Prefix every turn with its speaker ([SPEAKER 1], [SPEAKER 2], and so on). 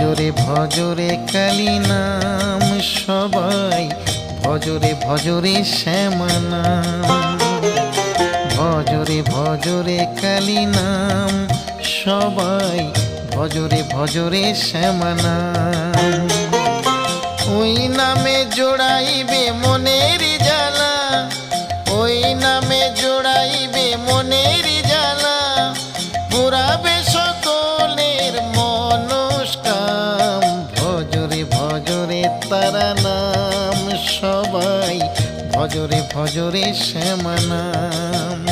[SPEAKER 1] ভজরে ভজরে কালী নাম, সবাই ভজরে ভজরে শ্যামা নাম। ভজরে ভজরে কালী নাম, সবাই ভজরে ভজরে শ্যামা নাম। ওই নামে জোড়াইবে মনের জ্বালা, ওই নামে জোড়াইবে মনের জ্বালা, পুরাবে সকলের মনস্কাম। ভজরে ভজরে তারা নাম, সবাই ভজরে ভজরে শ্যামা নাম।